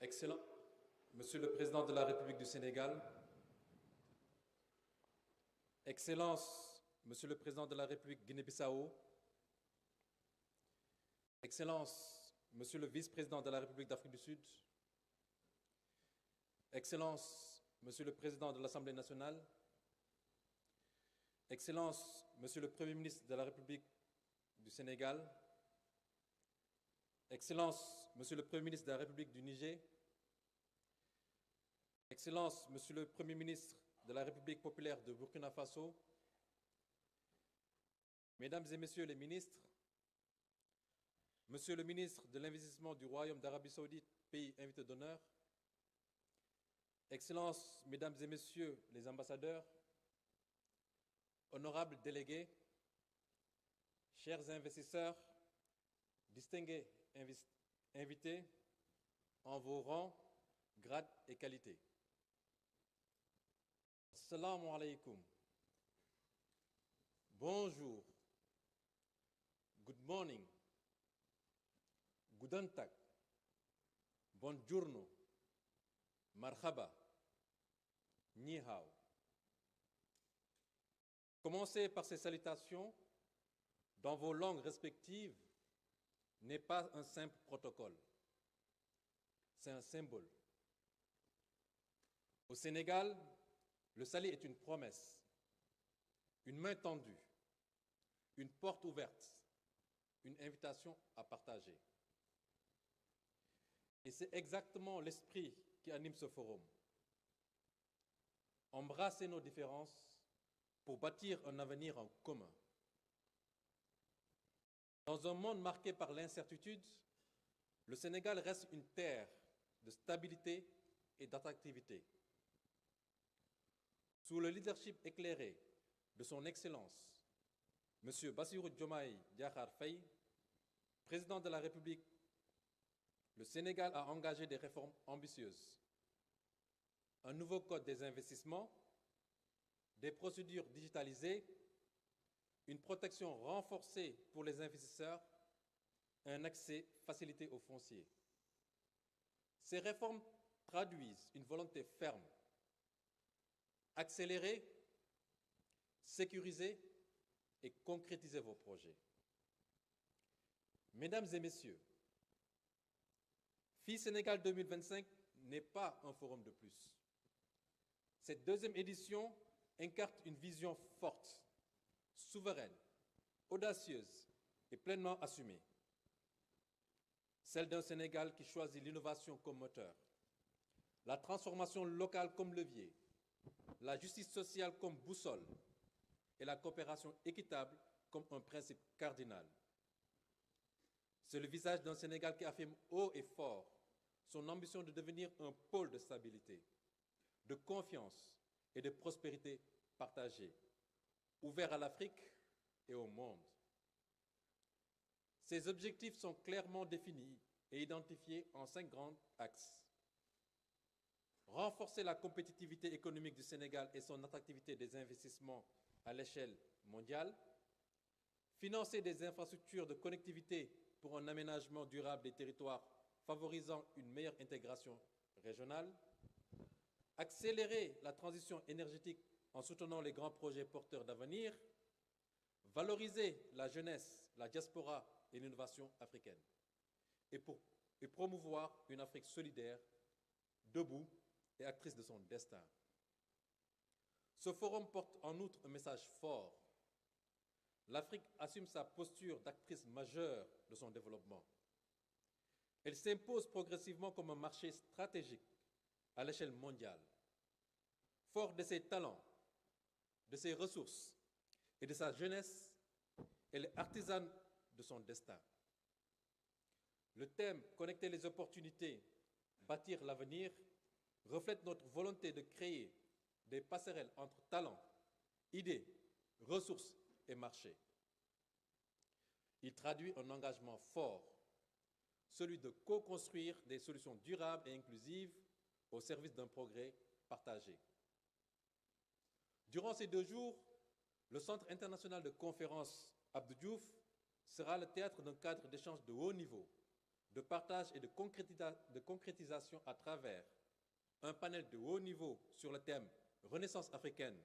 Excellent. Monsieur le Président de la République du Sénégal, Excellence, Monsieur le Président de la République Guinée-Bissau, Excellence, Monsieur le Vice-président de la République d'Afrique du Sud, Excellence, Monsieur le Président de l'Assemblée nationale, Excellence, Monsieur le Premier ministre de la République du Sénégal, Excellence, Monsieur le Premier ministre de la République du Niger, Excellence, Monsieur le Premier ministre de la République populaire de Burkina Faso, Mesdames et Messieurs les ministres, Monsieur le ministre de l'Investissement du Royaume d'Arabie Saoudite, pays invité d'honneur, Excellences, Mesdames et Messieurs les ambassadeurs, honorables délégués, chers investisseurs, distingués invités en vos rangs, grades et qualités. Assalamu alaikum. Bonjour. Good morning. Guten Tag. Buongiorno. Marhaba. Ni hao. Commencer par ces salutations dans vos langues respectives n'est pas un simple protocole. C'est un symbole. Au Sénégal, le salut est une promesse, une main tendue, une porte ouverte, une invitation à partager. Et c'est exactement l'esprit qui anime ce forum. Embrasser nos différences pour bâtir un avenir en commun. Dans un monde marqué par l'incertitude, le Sénégal reste une terre de stabilité et d'attractivité. Sous le leadership éclairé de son Excellence, M. Bassirou Diomaye Diakhar Faye, président de la République, le Sénégal a engagé des réformes ambitieuses. Un nouveau code des investissements, des procédures digitalisées, une protection renforcée pour les investisseurs, un accès facilité aux fonciers. Ces réformes traduisent une volonté ferme: accélérer, sécuriser et concrétiser vos projets. Mesdames et Messieurs, FI Sénégal 2025 n'est pas un forum de plus. Cette deuxième édition incarne une vision forte, souveraine, audacieuse et pleinement assumée. Celle d'un Sénégal qui choisit l'innovation comme moteur, la transformation locale comme levier, la justice sociale comme boussole et la coopération équitable comme un principe cardinal. C'est le visage d'un Sénégal qui affirme haut et fort son ambition de devenir un pôle de stabilité, de confiance et de prospérité partagée, ouvert à l'Afrique et au monde. Ces objectifs sont clairement définis et identifiés en 5 grands axes. Renforcer la compétitivité économique du Sénégal et son attractivité des investissements à l'échelle mondiale, financer des infrastructures de connectivité pour un aménagement durable des territoires favorisant une meilleure intégration régionale, accélérer la transition énergétique en soutenant les grands projets porteurs d'avenir, valoriser la jeunesse, la diaspora et l'innovation africaine, et promouvoir une Afrique solidaire, debout et actrice de son destin. Ce forum porte en outre un message fort. L'Afrique assume sa posture d'actrice majeure de son développement. Elle s'impose progressivement comme un marché stratégique à l'échelle mondiale. Fort de ses talents, de ses ressources et de sa jeunesse, elle est artisane de son destin. Le thème « Connecter les opportunités, bâtir l'avenir » reflète notre volonté de créer des passerelles entre talents, idées, ressources et marchés. Il traduit un engagement fort, celui de co-construire des solutions durables et inclusives au service d'un progrès partagé. Durant ces 2 jours, le Centre international de conférences Abdou Diouf sera le théâtre d'un cadre d'échange de haut niveau de partage et de concrétisation à travers un panel de haut niveau sur le thème Renaissance africaine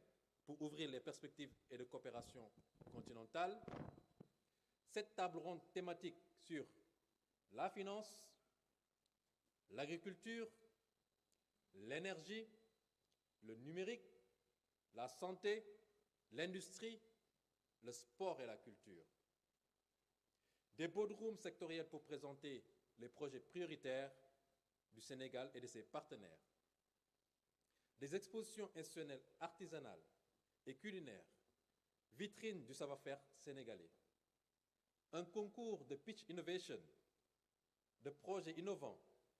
pour ouvrir les perspectives et de coopération continentale. Cette table ronde thématique sur la finance, l'agriculture, l'énergie, le numérique, la santé, l'industrie, le sport et la culture. Des boardrooms sectoriels pour présenter les projets prioritaires du Sénégal et de ses partenaires. Des expositions institutionnelles artisanales et culinaires, vitrines du savoir-faire sénégalais. Un concours de pitch innovation, de projets innovants,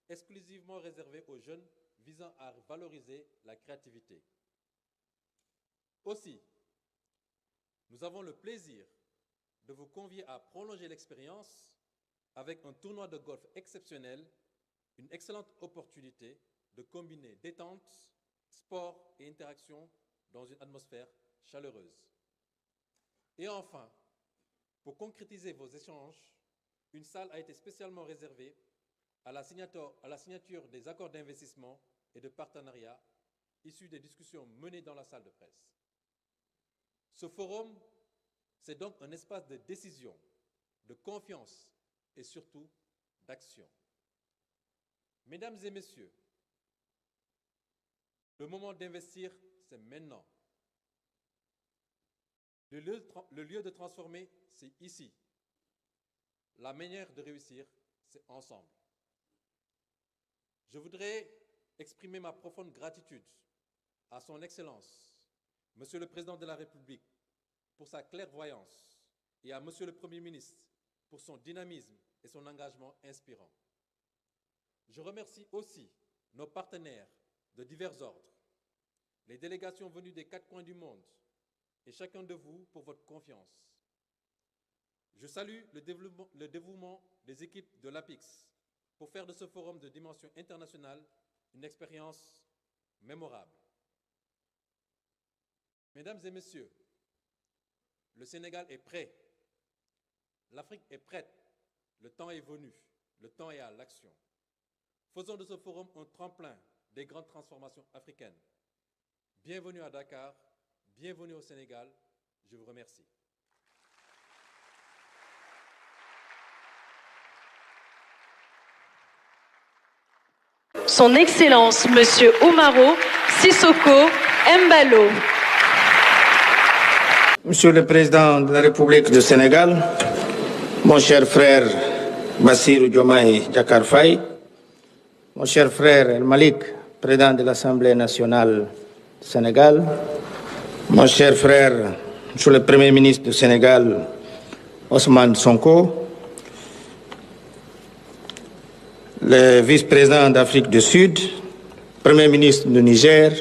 exclusivement réservés aux jeunes visant à valoriser la créativité. Aussi, nous avons le plaisir de vous convier à prolonger l'expérience avec un tournoi de golf exceptionnel, une excellente opportunité de combiner détente, sport et interaction dans une atmosphère chaleureuse. Et enfin, pour concrétiser vos échanges, une salle a été spécialement réservée à la signature des accords d'investissement et de partenariat issus des discussions menées dans la salle de presse. Ce forum, c'est donc un espace de décision, de confiance et surtout d'action. Mesdames et messieurs, le moment d'investir, c'est maintenant. Le lieu de transformer, c'est ici. La manière de réussir, c'est ensemble. Je voudrais exprimer ma profonde gratitude à son Excellence, Monsieur le Président de la République, pour sa clairvoyance et à Monsieur le Premier ministre pour son dynamisme et son engagement inspirant. Je remercie aussi nos partenaires de divers ordres, les délégations venues des 4 coins du monde et chacun de vous pour votre confiance. Je salue le dévouement des équipes de l'APIX pour faire de ce forum de dimension internationale une expérience mémorable. Mesdames et messieurs, le Sénégal est prêt, l'Afrique est prête, le temps est venu, le temps est à l'action. Faisons de ce forum un tremplin des grandes transformations africaines. Bienvenue à Dakar, bienvenue au Sénégal, je vous remercie. Son Excellence, Monsieur Umaro Sissoko Embalo. Monsieur le Président de la République du Sénégal, mon cher frère Bassirou Diomaye Diakhar Faye, mon cher frère El Malik, Président de l'Assemblée nationale du Sénégal, mon cher frère, Monsieur le Premier ministre du Sénégal, Ousmane Sonko, le vice-président d'Afrique du Sud, Premier ministre du Niger,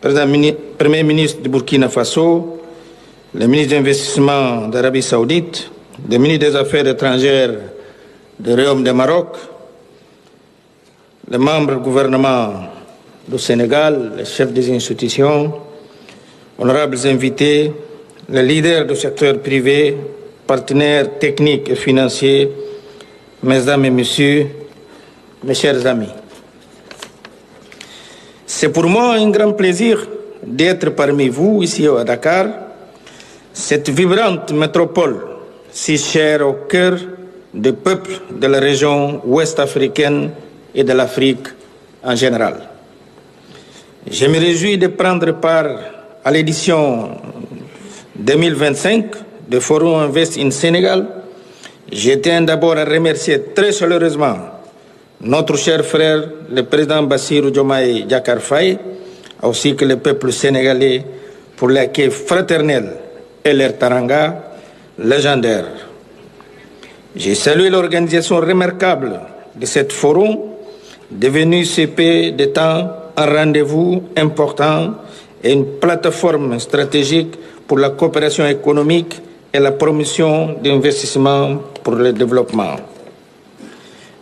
Premier ministre du Burkina Faso, le ministre d'Investissement d'Arabie Saoudite, le ministre des Affaires étrangères du Royaume du Maroc, les membres du gouvernement du Sénégal, les chefs des institutions, honorables invités, les leaders du secteur privé, partenaires techniques et financiers, mesdames et messieurs, mes chers amis. C'est pour moi un grand plaisir d'être parmi vous ici à Dakar, cette vibrante métropole si chère au cœur des peuples de la région ouest africaine et de l'Afrique en général. Je me réjouis de prendre part à l'édition 2025 de Forum Invest in Sénégal. Je tiens d'abord à remercier très chaleureusement notre cher frère, le président Bassirou Diomaye Diakhar Faye, ainsi que le peuple sénégalais pour l'accueil fraternel et leur taranga légendaire. J'ai salué l'organisation remarquable de cette forum, devenu CP de temps un rendez-vous important et une plateforme stratégique pour la coopération économique et la promotion d'investissements pour le développement.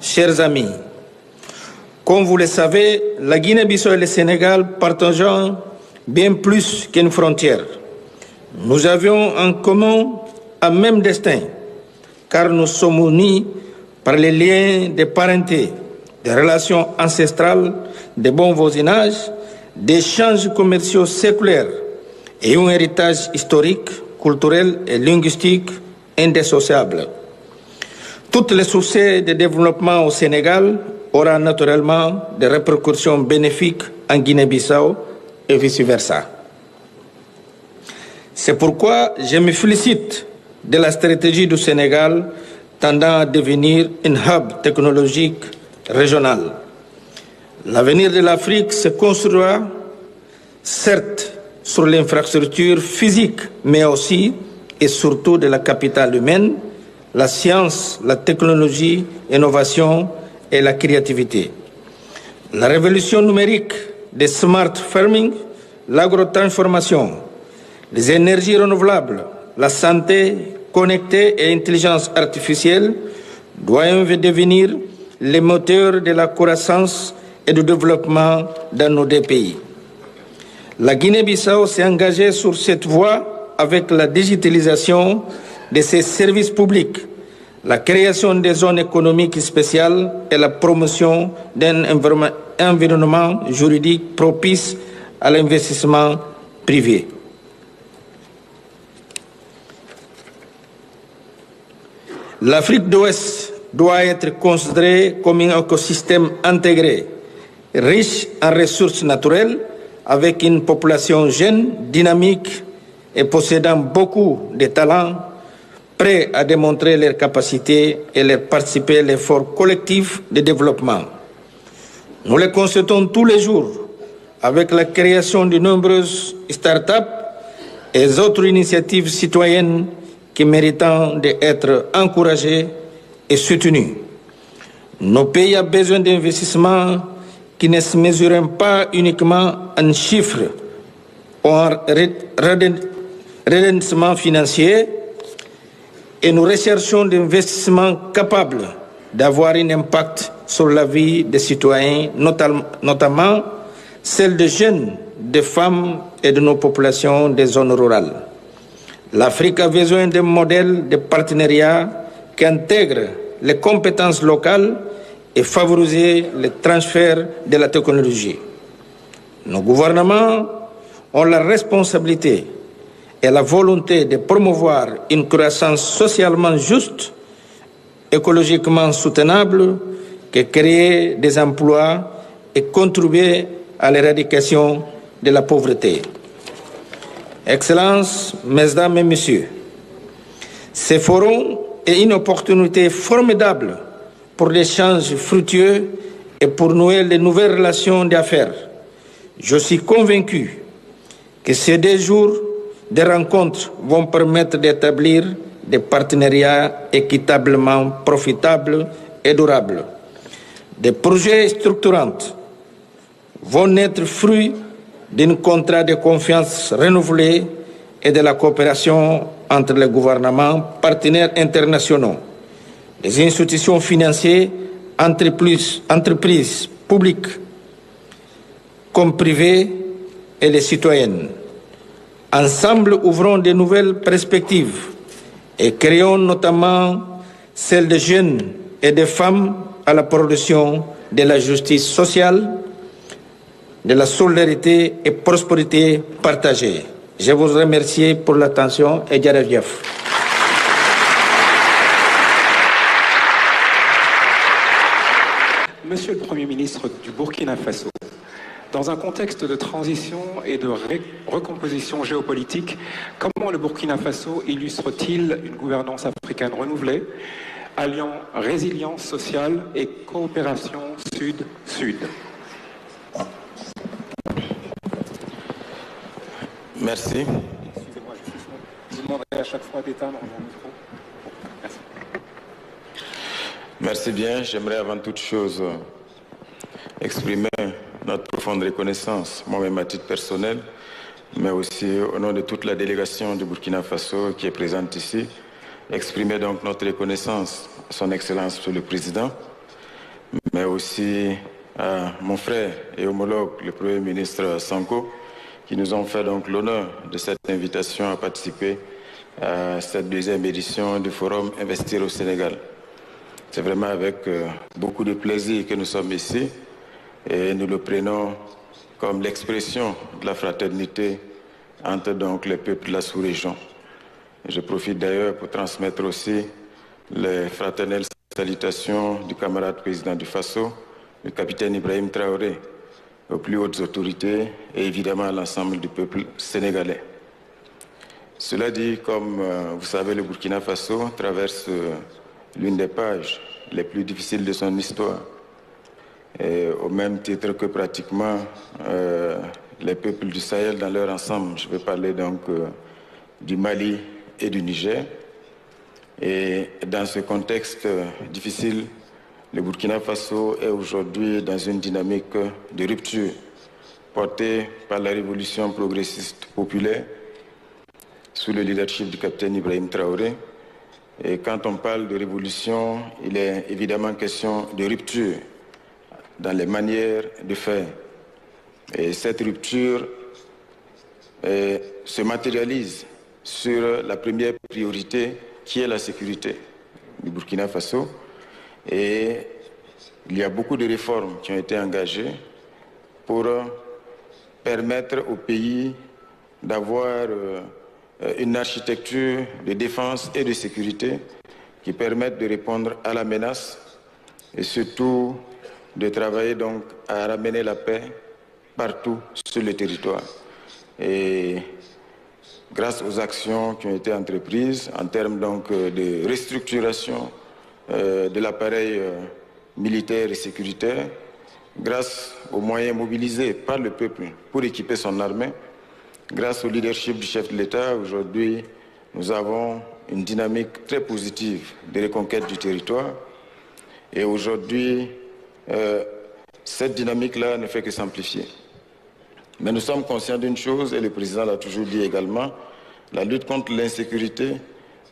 Chers amis, comme vous le savez, la Guinée-Bissau et le Sénégal partagent bien plus qu'une frontière. Nous avions en commun un même destin, car nous sommes unis par les liens de parenté, des relations ancestrales, de bon voisinage, d'échanges commerciaux séculaires et un héritage historique, culturel et linguistique indissociable. Tous les succès de développement au Sénégal auront naturellement des répercussions bénéfiques en Guinée-Bissau et vice-versa. C'est pourquoi je me félicite de la stratégie du Sénégal tendant à devenir un hub technologique régional. L'avenir de l'Afrique se construira certes sur l'infrastructure physique, mais aussi et surtout de la capitale humaine, la science, la technologie, l'innovation et la créativité. La révolution numérique des smart farming, l'agrotransformation, les énergies renouvelables, la santé connectée et l'intelligence artificielle doivent devenir les moteurs de la croissance et du développement dans nos deux pays. La Guinée-Bissau s'est engagée sur cette voie avec la digitalisation de ses services publics, la création des zones économiques spéciales et la promotion d'un environnement juridique propice à l'investissement privé. L'Afrique de l'Ouest doit être considérée comme un écosystème intégré, riche en ressources naturelles, avec une population jeune, dynamique et possédant beaucoup de talents, prêts à démontrer leurs capacités et leur participer à l'effort collectif de développement. Nous les constatons tous les jours avec la création de nombreuses start-up et autres initiatives citoyennes qui méritent d'être encouragées et soutenues. Nos pays ont besoin d'investissements qui ne se mesurent pas uniquement en chiffres ou en redressement financier, et nous recherchons des investissements capables d'avoir un impact sur la vie des citoyens, notamment celle des jeunes, des femmes et de nos populations des zones rurales. L'Afrique a besoin d'un modèle de partenariat qui intègre les compétences locales et favorise le transfert de la technologie. Nos gouvernements ont la responsabilité et la volonté de promouvoir une croissance socialement juste, écologiquement soutenable, qui crée des emplois et contribue à l'éradication de la pauvreté. Excellences, Mesdames et Messieurs, ce forum est une opportunité formidable pour l'échange fructueux et pour nouer de nouvelles relations d'affaires. Je suis convaincu que ces 2 jours de rencontres vont permettre d'établir des partenariats équitablement profitables et durables. Des projets structurants vont naître fruits d'un contrat de confiance renouvelé et de la coopération entre les gouvernements, partenaires internationaux, les institutions financières, entreprises publiques comme privées et les citoyennes. Ensemble, ouvrons de nouvelles perspectives et créons notamment celles des jeunes et des femmes à la production de la justice sociale, de la solidarité et prospérité partagée. Je vous remercie pour l'attention et Djarevief. Monsieur le Premier ministre du Burkina Faso, dans un contexte de transition et de recomposition géopolitique, comment le Burkina Faso illustre-t-il une gouvernance africaine renouvelée, alliant résilience sociale et coopération sud-sud? Merci. Excusez-moi, je vous demanderai à chaque fois d'éteindre mon micro. Merci. Merci bien. J'aimerais avant toute chose exprimer notre profonde reconnaissance, moi-même à titre personnel, mais aussi au nom de toute la délégation du Burkina Faso qui est présente ici, exprimer donc notre reconnaissance à son Excellence Monsieur le Président, mais aussi à mon frère et homologue, le Premier ministre Sanko, qui nous ont fait donc l'honneur de cette invitation à participer à cette 2e édition du Forum Investir au Sénégal. C'est vraiment avec beaucoup de plaisir que nous sommes ici et nous le prenons comme l'expression de la fraternité entre donc les peuples de la sous-région. Je profite d'ailleurs pour transmettre aussi les fraternelles salutations du camarade président du Faso, le capitaine Ibrahim Traoré, aux plus hautes autorités et évidemment à l'ensemble du peuple sénégalais. Cela dit, comme vous savez, le Burkina Faso traverse l'une des pages les plus difficiles de son histoire, et au même titre que pratiquement les peuples du Sahel dans leur ensemble. Je vais parler donc du Mali et du Niger. Et dans ce contexte difficile, le Burkina Faso est aujourd'hui dans une dynamique de rupture portée par la révolution progressiste populaire sous le leadership du capitaine Ibrahim Traoré. Et quand on parle de révolution, il est évidemment question de rupture dans les manières de faire. Et cette rupture se matérialise sur la première priorité qui est la sécurité du Burkina Faso. Et il y a beaucoup de réformes qui ont été engagées pour permettre au pays d'avoir une architecture de défense et de sécurité qui permettent de répondre à la menace et surtout de travailler donc à ramener la paix partout sur le territoire. Et grâce aux actions qui ont été entreprises en termes donc de restructuration de l'appareil militaire et sécuritaire, grâce aux moyens mobilisés par le peuple pour équiper son armée, grâce au leadership du chef de l'État, aujourd'hui, nous avons une dynamique très positive de reconquête du territoire. Et aujourd'hui, cette dynamique-là ne fait que s'amplifier. Mais nous sommes conscients d'une chose, et le président l'a toujours dit également, la lutte contre l'insécurité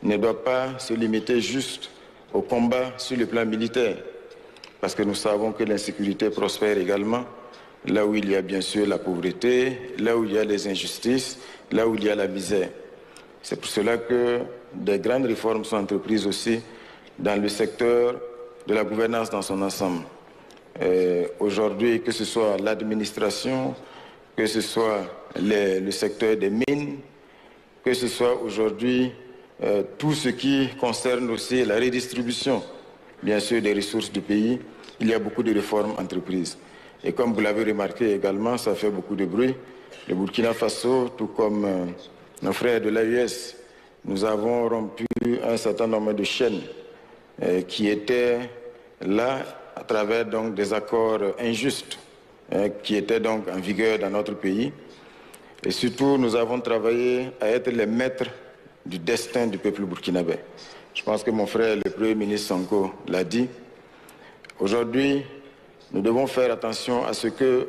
ne doit pas se limiter juste au combat sur le plan militaire, parce que nous savons que l'insécurité prospère également là où il y a bien sûr la pauvreté, là où il y a les injustices, là où il y a la misère. C'est pour cela que des grandes réformes sont entreprises aussi dans le secteur de la gouvernance dans son ensemble. Aujourd'hui, que ce soit l'administration, que ce soit le secteur des mines, que ce soit aujourd'hui tout ce qui concerne aussi la redistribution, bien sûr, des ressources du pays, il y a beaucoup de réformes entreprises. Et comme vous l'avez remarqué également, ça fait beaucoup de bruit. Le Burkina Faso, tout comme nos frères de l'AES, nous avons rompu un certain nombre de chaînes qui étaient là à travers donc des accords injustes qui étaient donc en vigueur dans notre pays. Et surtout, nous avons travaillé à être les maîtres du destin du peuple burkinabé. Je pense que mon frère, le Premier ministre Sonko, l'a dit. Aujourd'hui, nous devons faire attention à ce que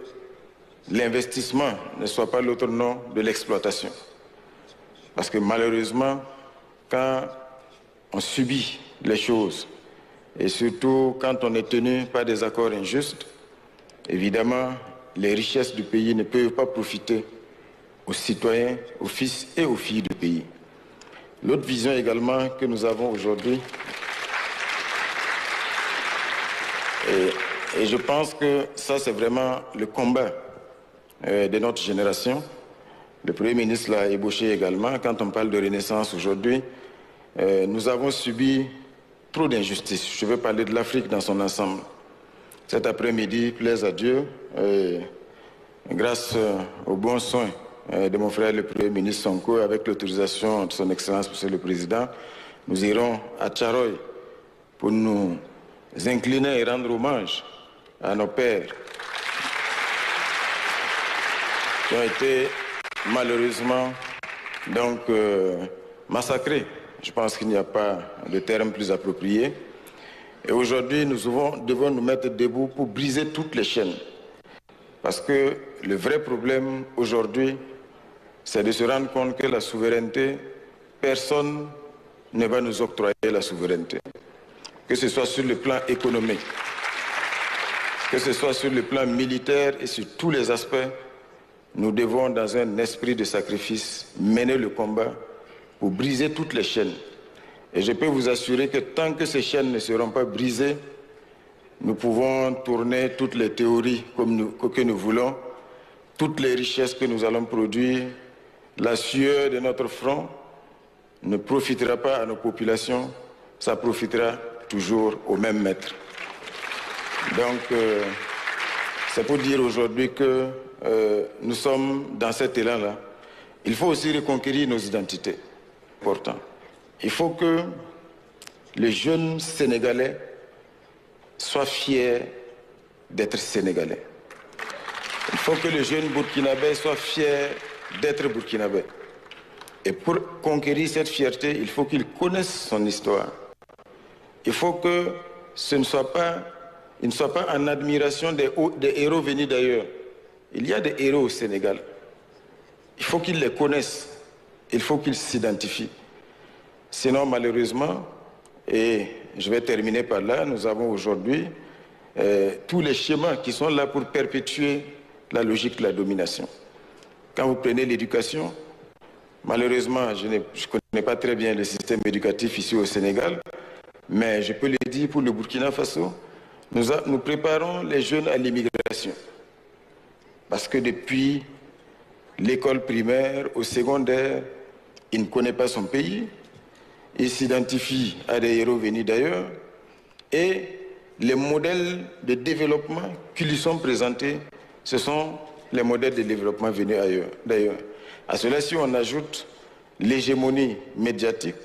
l'investissement ne soit pas l'autre nom de l'exploitation. Parce que malheureusement, quand on subit les choses, et surtout quand on est tenu par des accords injustes, évidemment, les richesses du pays ne peuvent pas profiter aux citoyens, aux fils et aux filles du pays. L'autre vision également que nous avons aujourd'hui, et je pense que ça, c'est vraiment le combat de notre génération. Le Premier ministre l'a ébauché également. Quand on parle de renaissance aujourd'hui, nous avons subi trop d'injustices. Je veux parler de l'Afrique dans son ensemble. Cet après-midi, plaise à Dieu, grâce aux bons soins de mon frère le Premier ministre Sonko, avec l'autorisation de son Excellence, Monsieur le Président, nous irons à Tcharoy pour nous incliner et rendre hommage à nos pères qui ont été malheureusement donc massacrés. Je pense qu'il n'y a pas de terme plus approprié. Et aujourd'hui, nous devons nous mettre debout pour briser toutes les chaînes. Parce que le vrai problème aujourd'hui, c'est de se rendre compte que la souveraineté, personne ne va nous octroyer la souveraineté. Que ce soit sur le plan économique, que ce soit sur le plan militaire et sur tous les aspects, nous devons, dans un esprit de sacrifice, mener le combat pour briser toutes les chaînes Et je peux vous assurer que tant que ces chaînes ne seront pas brisées, nous pouvons tourner toutes les théories que nous voulons, toutes les richesses que nous allons produire, la sueur de notre front ne profitera pas à nos populations, ça profitera toujours au même maître. Donc, c'est pour dire aujourd'hui que nous sommes dans cet élan-là. Il faut aussi reconquérir nos identités. Important. Il faut que les jeunes Sénégalais soient fiers d'être Sénégalais. Il faut que les jeunes Burkinabés soient fiers d'être Burkinabés. Et pour conquérir cette fierté, il faut qu'ils connaissent son histoire. Il faut que il ne soit pas en admiration des héros venus d'ailleurs. Il y a des héros au Sénégal. Il faut qu'ils les connaissent. Il faut qu'ils s'identifient. Sinon, malheureusement, et je vais terminer par là, nous avons aujourd'hui tous les schémas qui sont là pour perpétuer la logique de la domination. Quand vous prenez l'éducation, malheureusement, je ne connais pas très bien le système éducatif ici au Sénégal, mais je peux le dire pour le Burkina Faso, nous préparons les jeunes à l'immigration. Parce que depuis l'école primaire au secondaire, il ne connaît pas son pays, il s'identifie à des héros venus d'ailleurs, et les modèles de développement qui lui sont présentés, ce sont les modèles de développement venus d'ailleurs. À cela, si on ajoute l'hégémonie médiatique,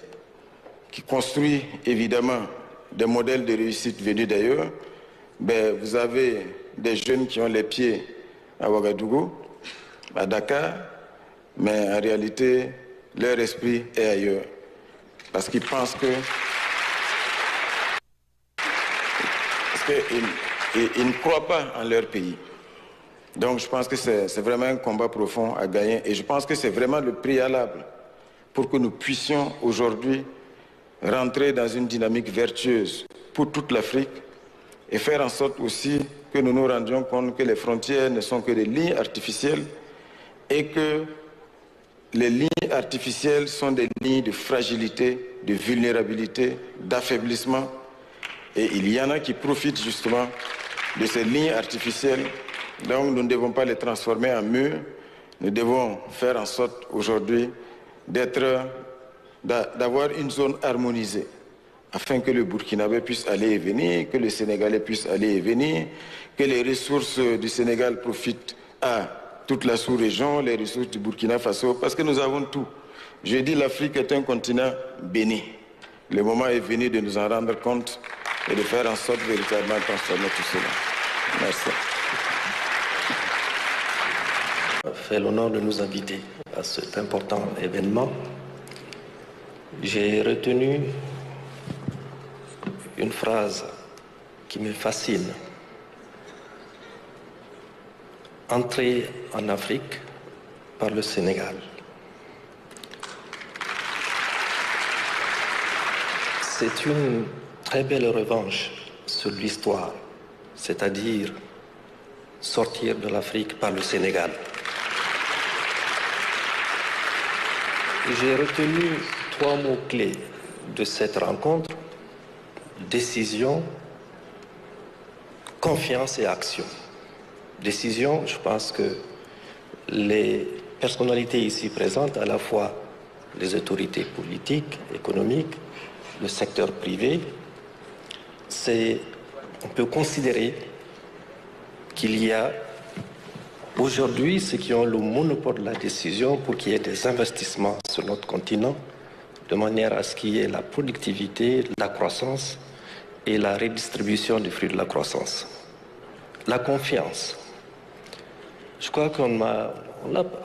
qui construit évidemment des modèles de réussite venus d'ailleurs, ben, vous avez des jeunes qui ont les pieds à Ouagadougou, à Dakar, mais en réalité, leur esprit est ailleurs. Parce qu'ils pensent qu'ils ne croient pas en leur pays. Donc je pense que c'est vraiment un combat profond à gagner et je pense que c'est vraiment le préalable pour que nous puissions aujourd'hui rentrer dans une dynamique vertueuse pour toute l'Afrique et faire en sorte aussi que nous nous rendions compte que les frontières ne sont que des lignes artificielles et que les lignes artificielles sont des lignes de fragilité, de vulnérabilité, d'affaiblissement. Et il y en a qui profitent justement de ces lignes artificielles. Donc nous ne devons pas les transformer en murs. Nous devons faire en sorte aujourd'hui d'avoir une zone harmonisée afin que le Burkinabé puisse aller et venir, que le Sénégalais puisse aller et venir, que les ressources du Sénégal profitent à toute la sous-région, les ressources du Burkina Faso, parce que nous avons tout. Je dis l'Afrique est un continent béni. Le moment est venu de nous en rendre compte et de faire en sorte véritablement de transformer tout cela. Merci. Fait l'honneur de nous inviter à cet important événement. J'ai retenu une phrase qui me fascine. Entrer en Afrique par le Sénégal. C'est une très belle revanche sur l'histoire, c'est-à-dire sortir de l'Afrique par le Sénégal. J'ai retenu 3 mots-clés de cette rencontre: décision, confiance et action. Décision, je pense que les personnalités ici présentes, à la fois les autorités politiques, économiques, le secteur privé, on peut considérer qu'il y a aujourd'hui ceux qui ont le monopole de la décision pour qu'il y ait des investissements sur notre continent, de manière à ce qu'il y ait la productivité, la croissance et la redistribution des fruits de la croissance. La confiance. Je crois qu'on l'a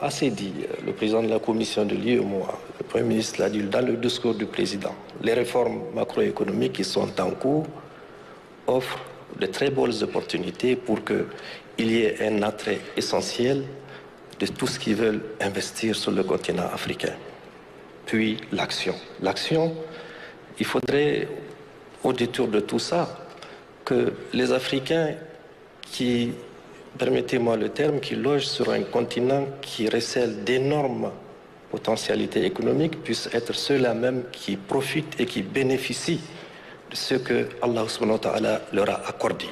assez dit, le président de la commission de l'UEMOA, le Premier ministre l'a dit dans le discours du président. Les réformes macroéconomiques qui sont en cours offrent de très bonnes opportunités pour qu'il y ait un attrait essentiel de tous ceux qui veulent investir sur le continent africain. Puis l'action. L'action, il faudrait, au détour de tout ça, que les Africains qui, permettez-moi le terme, qui logent sur un continent qui recèle d'énormes potentialité économique puissent être ceux-là même qui profitent et qui bénéficient de ce que Allah subhanahu wa ta'ala leur a accordé.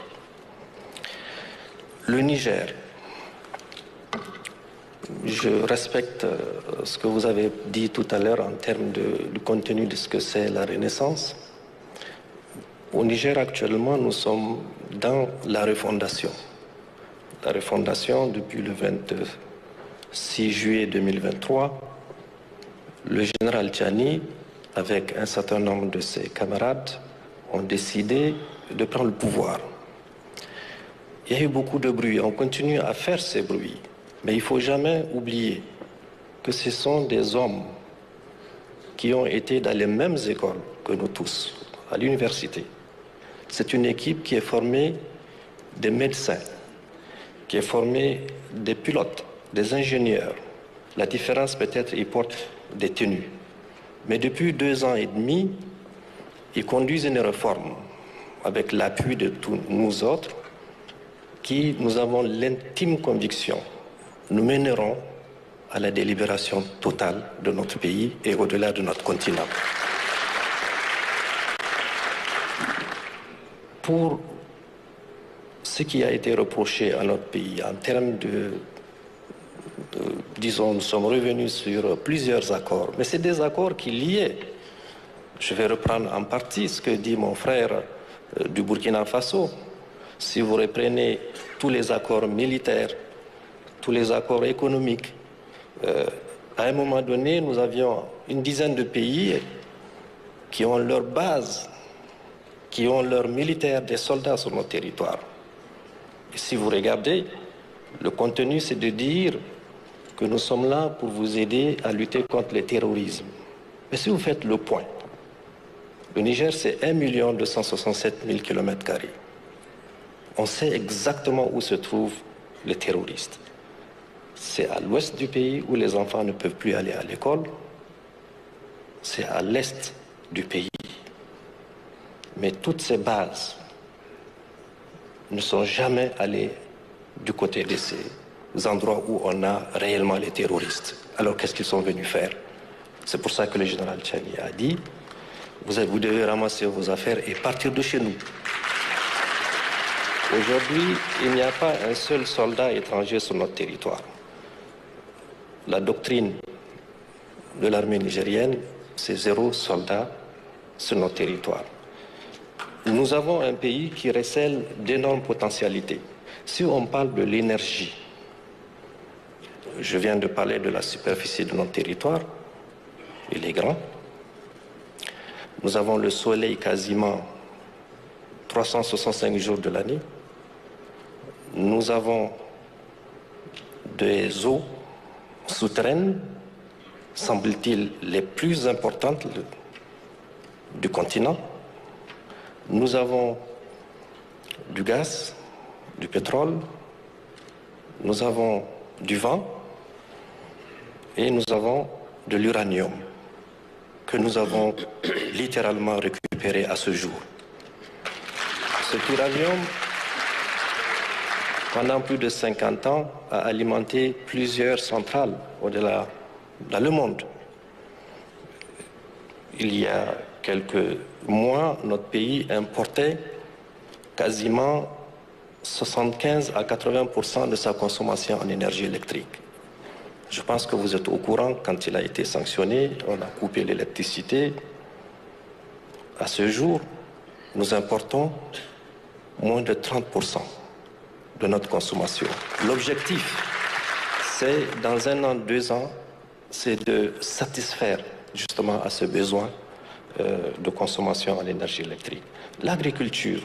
Le Niger, je respecte ce que vous avez dit tout à l'heure en termes du contenu de ce que c'est la Renaissance. Au Niger, actuellement, nous sommes dans la refondation. La refondation, depuis le 26 juillet 2023, le général Tchani, avec un certain nombre de ses camarades, ont décidé de prendre le pouvoir. Il y a eu beaucoup de bruit, on continue à faire ces bruits, mais il ne faut jamais oublier que ce sont des hommes qui ont été dans les mêmes écoles que nous tous, à l'université. C'est une équipe qui est formée des médecins, qui est formée des pilotes, des ingénieurs. La différence peut-être, ils portent des tenues. Mais depuis 2 ans et demi, ils conduisent une réforme avec l'appui de tous nous autres, qui nous avons l'intime conviction, nous mènerons à la délibération totale de notre pays et au-delà de notre continent. Pour ce qui a été reproché à notre pays en termes disons, nous sommes revenus sur plusieurs accords, mais c'est des accords qui liaient. Je vais reprendre en partie ce que dit mon frère du Burkina Faso. Si vous reprenez tous les accords militaires, tous les accords économiques, à un moment donné, nous avions une dizaine de pays qui ont leur base, qui ont leurs militaires, des soldats sur notre territoire. Et si vous regardez, le contenu, c'est de dire que nous sommes là pour vous aider à lutter contre le terrorisme. Mais si vous faites le point, le Niger, c'est 1 267 000 km². On sait exactement où se trouvent les terroristes. C'est à l'ouest du pays où les enfants ne peuvent plus aller à l'école. C'est à l'est du pays. Mais toutes ces bases ne sont jamais allées du côté de ces endroits où on a réellement les terroristes. Alors qu'est-ce qu'ils sont venus faire? C'est pour ça que le général Tchani a dit vous devez ramasser vos affaires et partir de chez nous. Aujourd'hui, il n'y a pas un seul soldat étranger sur notre territoire. La doctrine de l'armée nigérienne, c'est 0 soldat sur notre territoire. Nous avons un pays qui recèle d'énormes potentialités. Si on parle de l'énergie, je viens de parler de la superficie de notre territoire, il est grand. Nous avons le soleil quasiment 365 jours de l'année. Nous avons des eaux souterraines, semble-t-il, les plus importantes du continent. Nous avons du gaz, du pétrole, nous avons du vent et nous avons de l'uranium que nous avons littéralement récupéré à ce jour. Cet uranium, pendant plus de 50 ans, a alimenté plusieurs centrales au-delà dans le monde. Il y a quelques mois, notre pays importait quasiment 75 à 80% de sa consommation en énergie électrique. Je pense que vous êtes au courant, quand il a été sanctionné, on a coupé l'électricité. À ce jour, nous importons moins de 30% de notre consommation. L'objectif, c'est dans 1 an, 2 ans, c'est de satisfaire justement à ce besoin de consommation en énergie électrique. L'agriculture,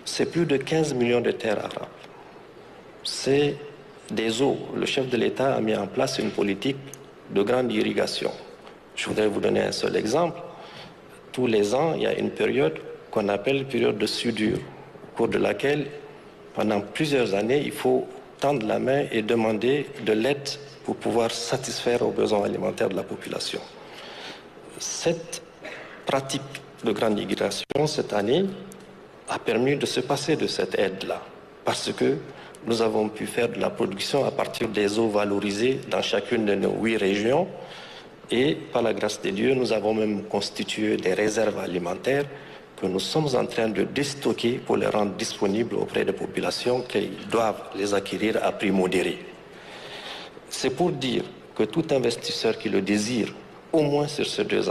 c'est plus de 15 millions de terres arables. C'est des eaux. Le chef de l'État a mis en place une politique de grande irrigation. Je voudrais vous donner un seul exemple. Tous les ans, il y a une période qu'on appelle période de soudure, au cours de laquelle, pendant plusieurs années, il faut tendre la main et demander de l'aide pour pouvoir satisfaire aux besoins alimentaires de la population. Cette pratique de grande irrigation, cette année, a permis de se passer de cette aide-là, parce que nous avons pu faire de la production à partir des eaux valorisées dans chacune de nos 8 régions, Et par la grâce de Dieu, nous avons même constitué des réserves alimentaires que nous sommes en train de déstocker pour les rendre disponibles auprès des populations qui doivent les acquérir à prix modéré. C'est pour dire que tout investisseur qui le désire, au moins sur ces deux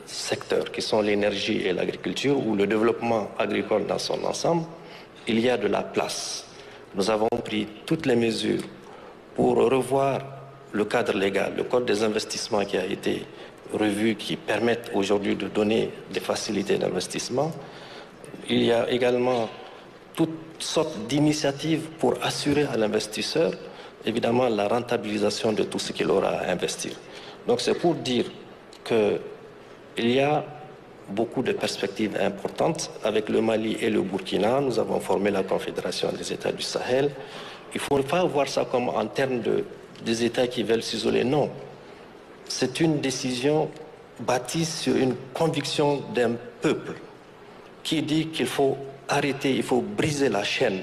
secteurs qui sont l'énergie et l'agriculture ou le développement agricole dans son ensemble, il y a de la place. Nous avons pris toutes les mesures pour revoir le cadre légal, le code des investissements qui a été revu, qui permettent aujourd'hui de donner des facilités d'investissement. Il y a également toutes sortes d'initiatives pour assurer à l'investisseur, évidemment, la rentabilisation de tout ce qu'il aura à investir. Donc c'est pour dire qu'il y a beaucoup de perspectives importantes. Avec le Mali et le Burkina, nous avons formé la Confédération des États du Sahel. Il ne faut pas voir ça comme en termes des États qui veulent s'isoler. Non. C'est une décision bâtie sur une conviction d'un peuple qui dit qu'il faut arrêter, il faut briser la chaîne.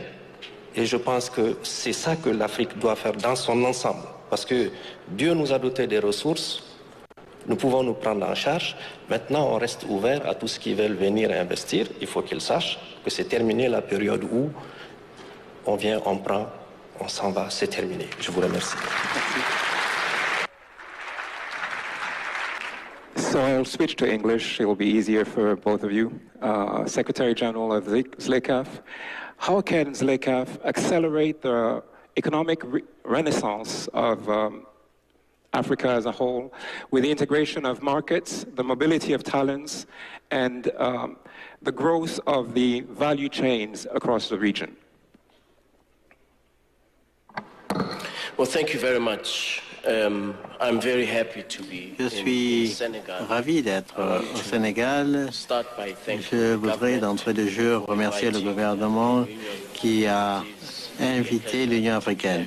Et je pense que c'est ça que l'Afrique doit faire dans son ensemble. Parce que Dieu nous a doté des ressources, nous pouvons nous prendre en charge. Maintenant, on reste ouvert à tous ceux qui veulent venir investir. Il faut qu'ils sachent que c'est terminé la période où on vient, on prend, on s'en va, c'est terminé. Je vous remercie. So I'll switch to English. It will be easier for both of you. Secretary General of ZLECAf, how can ZLECAf accelerate the economic renaissance of Africa as a whole with the integration of markets, the mobility of talents, and the growth of the value chains across the region? Well, thank you very much. I'm very happy to be Je suis ravi d'être au Sénégal. Je voudrais d'entrée de jeu remercier le gouvernement qui a invité l'Union africaine.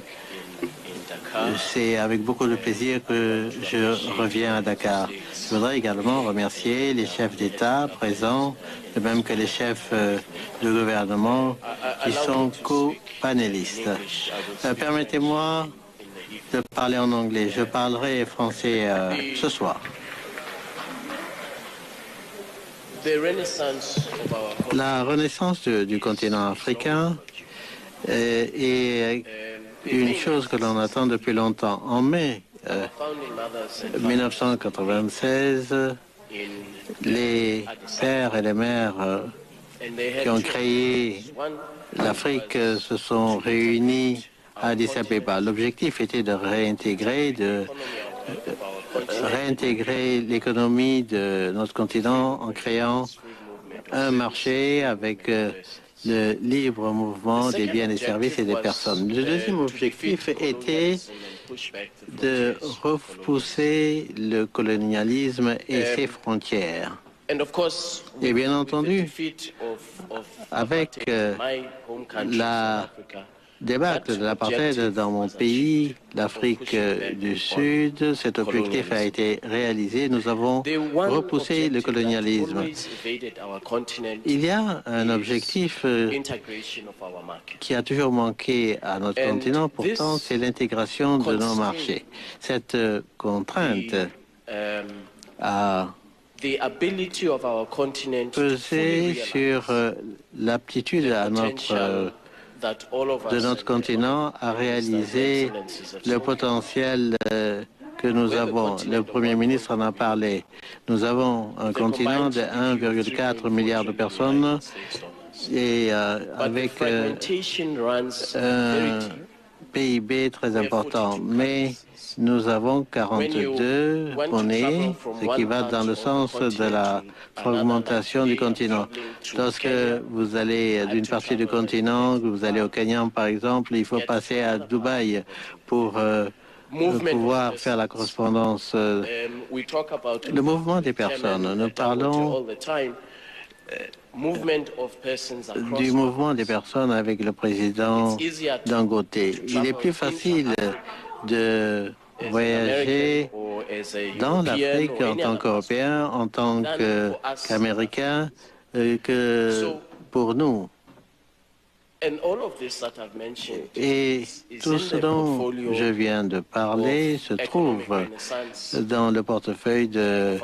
C'est avec beaucoup de plaisir que je reviens à Dakar. Je voudrais également remercier les chefs d'État présents, de même que les chefs de gouvernement qui sont co-panélistes. Permettez-moi de parler en anglais. Je parlerai français ce soir. La renaissance du continent africain est une chose que l'on attend depuis longtemps. En mai 1996, les pères et les mères qui ont créé l'Afrique se sont réunis à Addis Abeba. L'objectif était de réintégrer l'économie de notre continent en créant un marché avec le libre mouvement des biens, des services et des personnes. Le deuxième objectif était de repousser le colonialisme et ses frontières. Et bien entendu, avec la débâcle de l'apartheid dans mon pays, l'Afrique du Sud, cet objectif a été réalisé. Nous avons repoussé le colonialisme. Il y a un objectif qui a toujours manqué à notre continent, pourtant c'est l'intégration de nos marchés. Cette contrainte a pesé sur l'aptitude de notre continent à réaliser le potentiel que nous avons. Le Premier ministre en a parlé. Nous avons un continent de 1,4 milliard de personnes et avec un PIB très important. Mais nous avons 42 monnaies, ce qui va dans le sens de la fragmentation du continent. Lorsque vous allez d'une partie du continent, que vous allez au Kenya par exemple, il faut passer à Dubaï pour pouvoir faire la correspondance. Le mouvement des personnes, nous parlons du mouvement des personnes avec le président Dangote. Il est plus facile de voyager dans l'Afrique en tant qu'Européen, en tant qu'Américain, que pour nous. Et tout ce dont je viens de parler se trouve dans le portefeuille de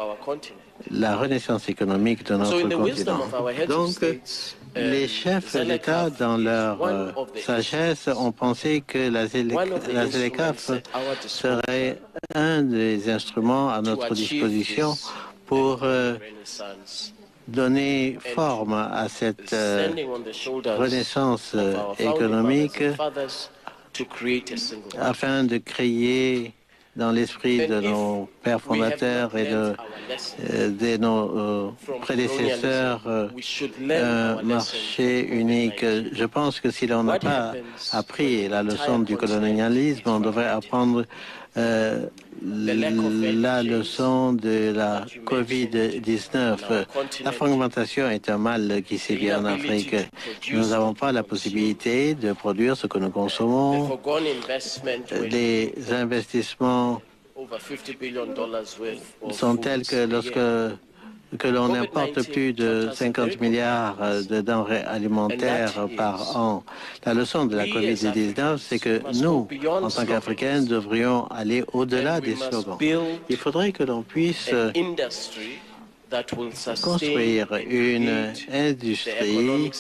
la renaissance économique de notre continent. Donc, les chefs d'État, dans leur sagesse, ont pensé que la ZLECAf serait un des instruments à notre disposition pour donner forme à cette renaissance économique afin de créer dans l'esprit de nos pères fondateurs et de nos prédécesseurs un marché unique. Je pense que si l'on n'a pas appris la leçon du colonialisme, on devrait apprendre la leçon de la COVID-19. La fragmentation est un mal qui sévit en Afrique. Nous n'avons pas la possibilité de produire ce que nous consommons. Les investissements sont tels que l'on importe plus de 50 milliards de denrées alimentaires par an. La leçon de la COVID-19, c'est que nous, en tant qu'Africains, devrions aller au-delà des slogans. Il faudrait que l'on puisse construire une industrie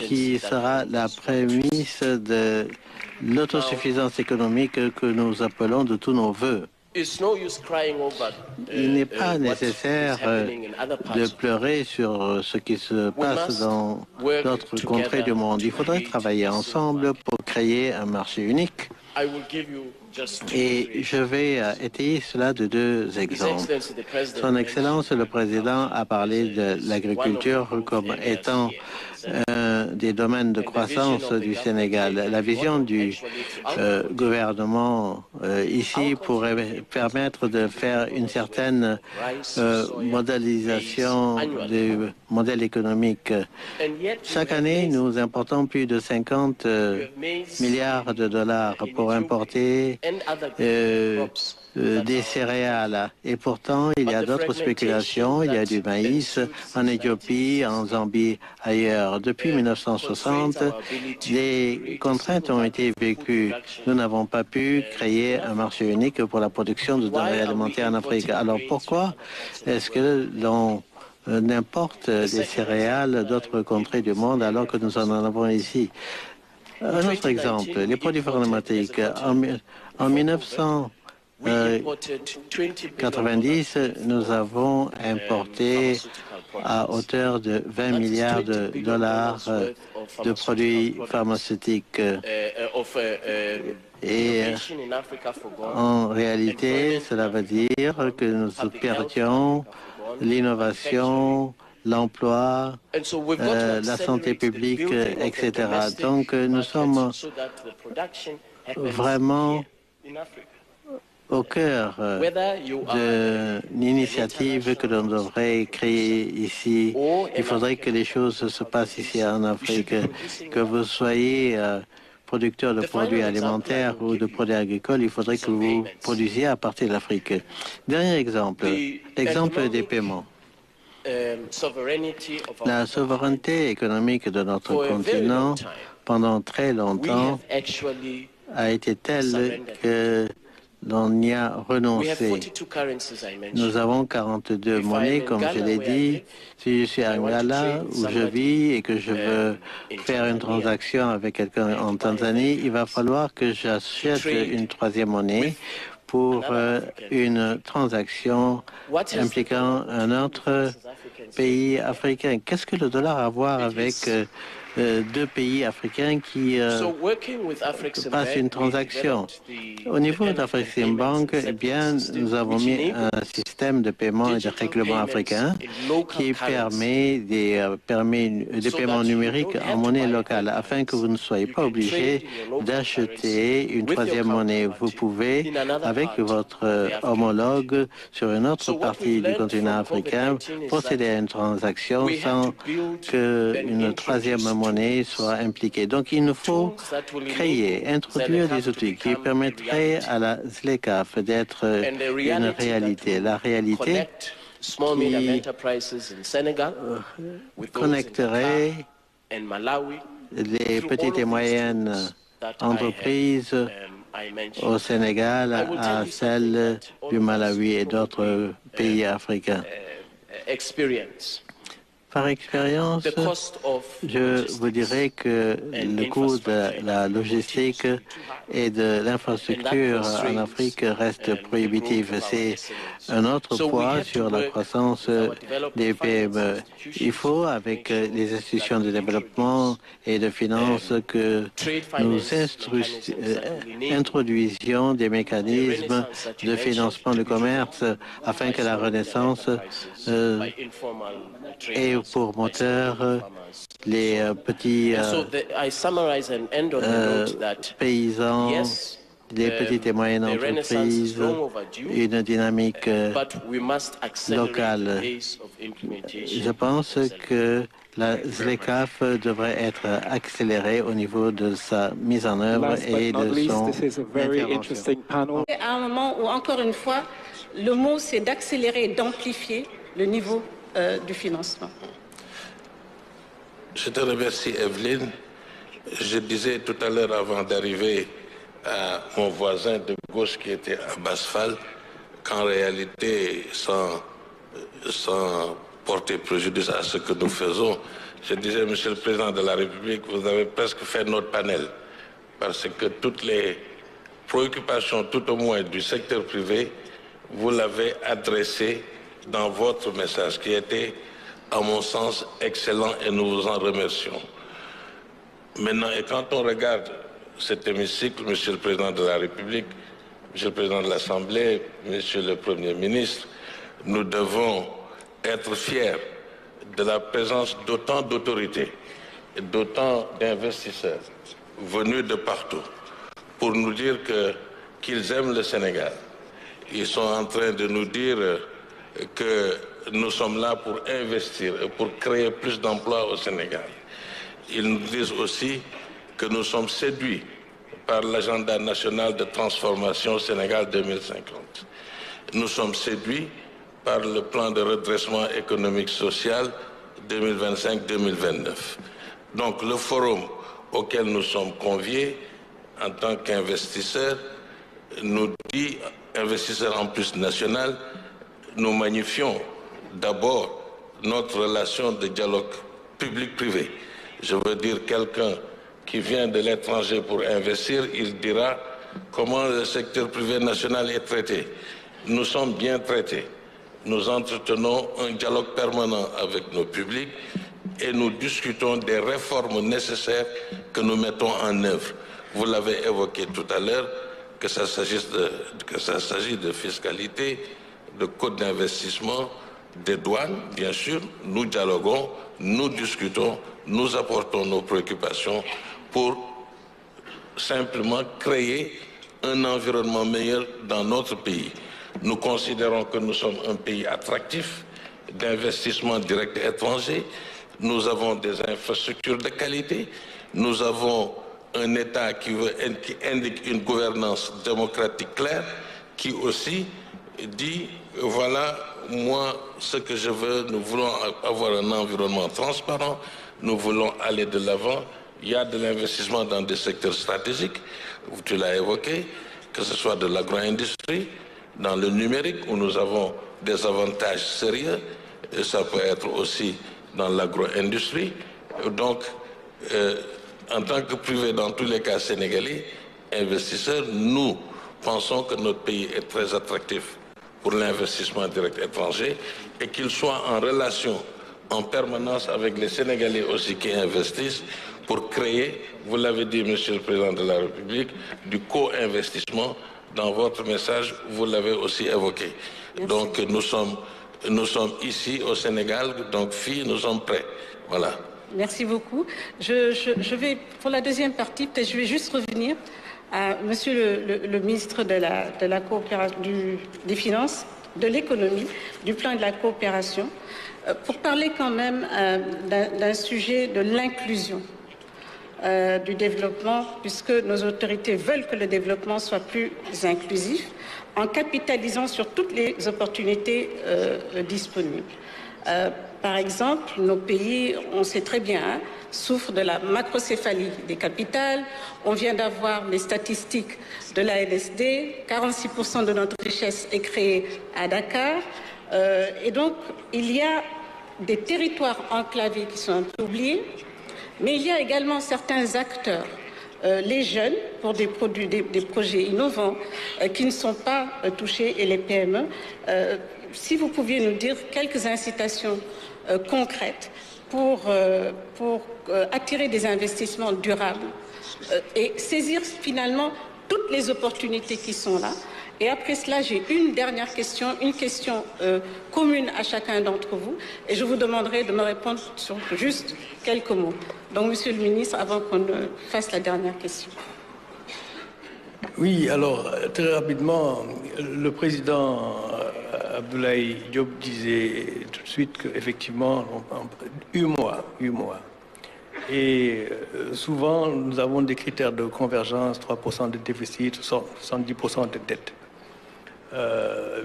qui sera la prémisse de l'autosuffisance économique que nous appelons de tous nos voeux. Il n'est pas nécessaire de pleurer sur ce qui se passe dans d'autres contrées du monde. Il faudrait travailler ensemble pour créer un marché unique. Et je vais étayer cela de deux exemples. Son Excellence le Président a parlé de l'agriculture comme étant un des domaines de croissance du Sénégal. La vision du gouvernement ici pourrait permettre de faire une certaine modélisation du modèle économique. Chaque année, nous importons plus de 50 milliards de dollars pour importer des céréales. Et pourtant, il y a d'autres spéculations. Il y a du maïs en Éthiopie, en Zambie, ailleurs. Depuis 1960, des contraintes ont été vécues. Nous n'avons pas pu créer un marché unique pour la production de denrées alimentaires en Afrique. Alors pourquoi est-ce que l'on importe des céréales d'autres contrées du monde alors que nous en avons ici? Un autre exemple, les produits pharmaceutiques. En 1990, nous avons importé à hauteur de 20 milliards de dollars de produits pharmaceutiques. Et en réalité, cela veut dire que nous perdions l'innovation, l'emploi, la santé publique, etc. Donc, nous sommes vraiment au cœur d'une initiative que l'on devrait créer ici. Il faudrait que les choses se passent ici en Afrique, que vous soyez producteur de produits alimentaires ou de produits agricoles, il faudrait que vous produisiez à partir de l'Afrique. Dernier exemple, l'exemple des paiements. La souveraineté économique de notre continent, pendant très longtemps, a été telle que l'on y a renoncé. Nous avons 42 monnaies, comme je l'ai dit. Si je suis à Angola, où je vis, et que je veux faire une transaction avec quelqu'un en Tanzanie, il va falloir que j'achète une troisième monnaie pour une transaction impliquant un autre pays africain. Qu'est-ce que le dollar a à voir avec deux pays africains qui passent une transaction? Au niveau d'Afreximbank, eh bien, nous avons mis un système de paiement et de règlement africain qui permet des paiements numériques en monnaie locale afin que vous ne soyez pas obligé d'acheter une troisième monnaie. Vous pouvez, avec votre homologue sur une autre partie du continent africain, procéder à une transaction sans qu'une troisième monnaie soit impliquée. Donc, il nous faut créer, introduire des outils qui permettraient à la ZLECAf d'être une réalité. La réalité qui connecterait les petites et moyennes entreprises au Sénégal à celles du Malawi et d'autres pays africains. Par expérience, je vous dirais que le coût de la logistique et de l'infrastructure en Afrique reste prohibitif. C'est un autre poids sur la croissance des PME. Il faut, avec les institutions de développement et de finances, que nous introduisions des mécanismes de financement du commerce afin que la renaissance ait pour moteur les petits paysans, les petites et moyennes entreprises, une dynamique locale. Je pense que la ZLECAf devrait être accélérée au niveau de sa mise en œuvre et de son intervention. À un moment où, encore une fois, le mot c'est d'accélérer et d'amplifier le niveau du financement. Je te remercie, Evelyne. Je disais tout à l'heure, avant d'arriver à mon voisin de gauche qui était à Basfal, qu'en réalité, sans porter préjudice à ce que nous faisons, je disais, Monsieur le Président de la République, vous avez presque fait notre panel, parce que toutes les préoccupations, tout au moins du secteur privé, vous l'avez adressé dans votre message, qui était, à mon sens, excellent, et nous vous en remercions. Maintenant, et quand on regarde cet hémicycle, Monsieur le Président de la République, Monsieur le Président de l'Assemblée, Monsieur le Premier ministre, nous devons être fiers de la présence d'autant d'autorités et d'autant d'investisseurs venus de partout pour nous dire qu'ils aiment le Sénégal. Ils sont en train de nous dire que nous sommes là pour investir et pour créer plus d'emplois au Sénégal. Ils nous disent aussi que nous sommes séduits par l'agenda national de transformation Sénégal 2050. Nous sommes séduits par le plan de redressement économique social 2025-2029. Donc le forum auquel nous sommes conviés en tant qu'investisseurs nous dit, investisseurs en plus national, nous magnifions d'abord notre relation de dialogue public-privé. Je veux dire, quelqu'un qui vient de l'étranger pour investir, il dira comment le secteur privé national est traité. Nous sommes bien traités. Nous entretenons un dialogue permanent avec nos publics et nous discutons des réformes nécessaires que nous mettons en œuvre. Vous l'avez évoqué tout à l'heure, que ça s'agisse de fiscalité, de code d'investissement, des douanes, bien sûr. Nous dialoguons, nous discutons, nous apportons nos préoccupations pour simplement créer un environnement meilleur dans notre pays. Nous considérons que nous sommes un pays attractif d'investissement direct étranger. Nous avons des infrastructures de qualité. Nous avons un État qui indique une gouvernance démocratique claire, qui aussi dit, voilà, moi, ce que je veux, nous voulons avoir un environnement transparent, nous voulons aller de l'avant. Il y a de l'investissement dans des secteurs stratégiques, tu l'as évoqué, que ce soit de l'agro-industrie, dans le numérique, où nous avons des avantages sérieux, et ça peut être aussi dans l'agro-industrie. Donc, en tant que privé, dans tous les cas sénégalais, investisseurs, nous pensons que notre pays est très attractif pour l'investissement direct étranger et qu'il soit en relation en permanence avec les Sénégalais aussi qui investissent pour créer, vous l'avez dit, Monsieur le Président de la République, du co-investissement. Dans votre message, vous l'avez aussi évoqué. Merci. Donc nous sommes ici au Sénégal, donc nous sommes prêts. Voilà. Merci beaucoup. Je vais, pour la deuxième partie, peut-être je vais juste revenir à Monsieur le ministre de la coopération, des Finances, de l'économie, du plan de la coopération, pour parler quand même d'un sujet de l'inclusion du développement, puisque nos autorités veulent que le développement soit plus inclusif, en capitalisant sur toutes les opportunités disponibles. Par exemple, nos pays, on sait très bien, hein, souffrent de la macrocéphalie des capitales. On vient d'avoir les statistiques de l'ANSD. 46% de notre richesse est créée à Dakar. Et donc, il y a des territoires enclavés qui sont un peu oubliés, mais il y a également certains acteurs, les jeunes, pour des projets innovants qui ne sont pas touchés, et les PME. Si vous pouviez nous dire quelques incitations concrètes pour attirer des investissements durables et saisir finalement toutes les opportunités qui sont là. Et après cela, j'ai une dernière question, une question commune à chacun d'entre vous, et je vous demanderai de me répondre sur juste quelques mots. Donc, Monsieur le Ministre, avant qu'on fasse la dernière question. Oui, alors, très rapidement, le président Abdoulaye Diop disait tout de suite qu'effectivement, 8 mois. Et souvent, nous avons des critères de convergence, 3% de déficit, 70% de dette.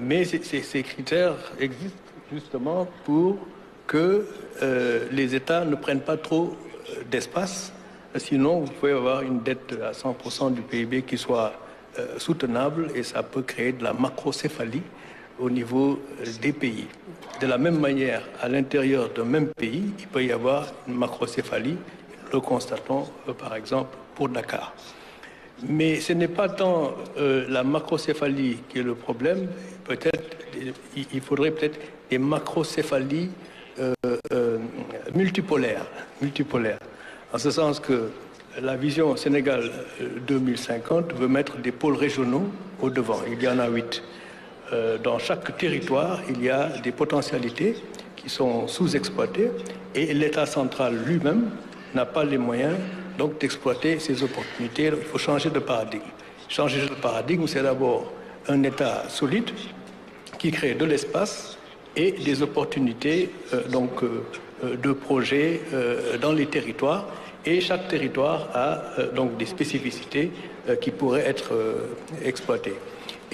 Mais ces critères existent justement pour que les États ne prennent pas trop d'espace. Sinon, vous pouvez avoir une dette à 100% du PIB qui soit soutenable, et ça peut créer de la macrocéphalie au niveau des pays. De la même manière, à l'intérieur d'un même pays, il peut y avoir une macrocéphalie. Nous le constatons, par exemple, pour Dakar. Mais ce n'est pas tant la macrocéphalie qui est le problème. Peut-être, il faudrait peut-être des macrocéphalies multipolaires. En ce sens que la vision Sénégal 2050 veut mettre des pôles régionaux au devant. Il y en a 8. Dans chaque territoire, il y a des potentialités qui sont sous-exploitées, et l'État central lui-même n'a pas les moyens donc d'exploiter ces opportunités. Il faut changer de paradigme. Changer de paradigme, c'est d'abord un État solide qui crée de l'espace et des opportunités de projets dans les territoires. Et chaque territoire a donc des spécificités qui pourraient être exploitées.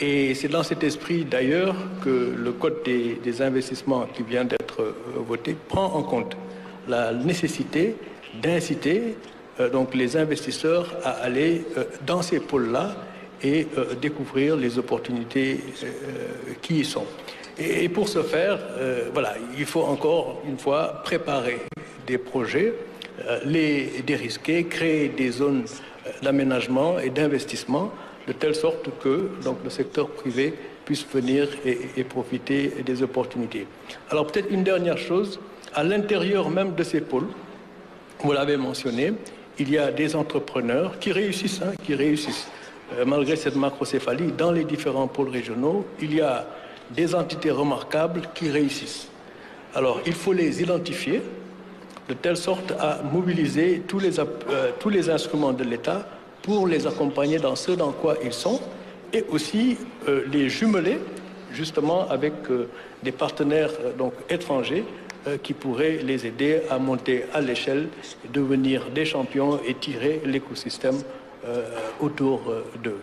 Et c'est dans cet esprit d'ailleurs que le Code des investissements qui vient d'être voté prend en compte la nécessité d'inciter donc les investisseurs à aller dans ces pôles-là et découvrir les opportunités qui y sont. Et pour ce faire, voilà, il faut encore une fois préparer des projets, les dérisquer, créer des zones d'aménagement et d'investissement de telle sorte que donc, le secteur privé puisse venir et profiter des opportunités. Alors peut-être une dernière chose, à l'intérieur même de ces pôles, vous l'avez mentionné, il y a des entrepreneurs qui réussissent, malgré cette macrocéphalie, dans les différents pôles régionaux, il y a des entités remarquables qui réussissent. Alors, il faut les identifier de telle sorte à mobiliser tous les instruments de l'État pour les accompagner dans ce dans quoi ils sont, et aussi les jumeler justement avec des partenaires donc étrangers qui pourraient les aider à monter à l'échelle, devenir des champions et tirer l'écosystème autour d'eux.